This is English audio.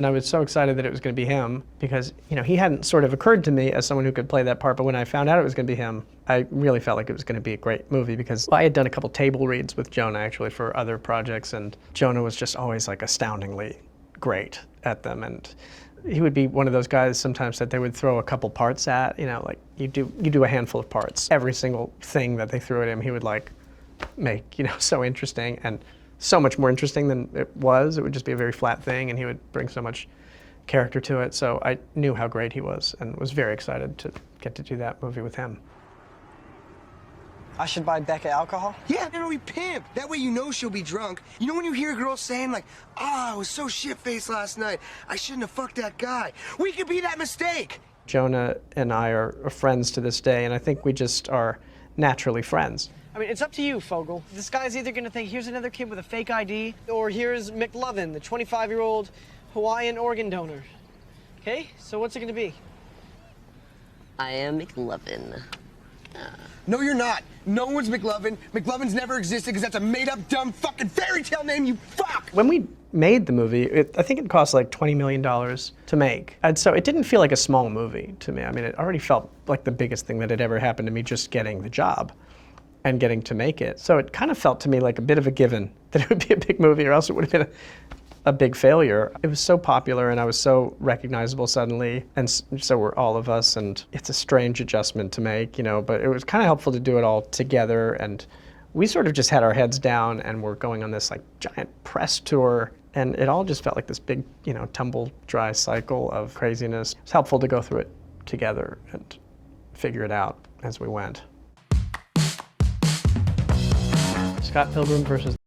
And I was so excited that it was going to be him because, you know, he hadn't sort of occurred to me as someone who could play that part, but when I found out it was going to be him, I really felt like it was going to be a great movie because I had done a couple table reads with Jonah actually for other projects, and Jonah was just always like astoundingly great at them. And he would be one of those guys sometimes that they would throw a couple parts at, you know, like you do a handful of parts. Every single thing that they threw at him, he would like make, you know, so interesting and so much more interesting than it was. It would just be a very flat thing and he would bring so much character to it. So I knew how great he was and was very excited to get to do that movie with him. I should buy Becca alcohol? Yeah, it'll be pimp. That way you know she'll be drunk. You know when you hear a girl saying like, I was so shit-faced last night. I shouldn't have fucked that guy. We could be that mistake. Jonah and I are friends to this day, and I think we just are naturally friends. I mean, it's up to you, Fogel. This guy's either gonna think, here's another kid with a fake ID, or here's McLovin, the 25-year-old Hawaiian organ donor. Okay, so what's it gonna be? I am McLovin. No, you're not. No one's McLovin. McLovin's never existed because that's a made-up, dumb, fucking fairy tale name, you fuck! When we made the movie, I think it cost like $20 million to make. And so it didn't feel like a small movie to me. I mean, it already felt like the biggest thing that had ever happened to me just getting the job and getting to make it. So it kind of felt to me like a bit of a given that it would be a big movie or else it would have been a big failure. It was so popular and I was so recognizable suddenly, and so were all of us, and it's a strange adjustment to make, you know, but it was kind of helpful to do it all together, and we sort of just had our heads down and we're going on this like giant press tour, and it all just felt like this big, you know, tumble dry cycle of craziness. It's helpful to go through it together and figure it out as we went. Scott Pilgrim versus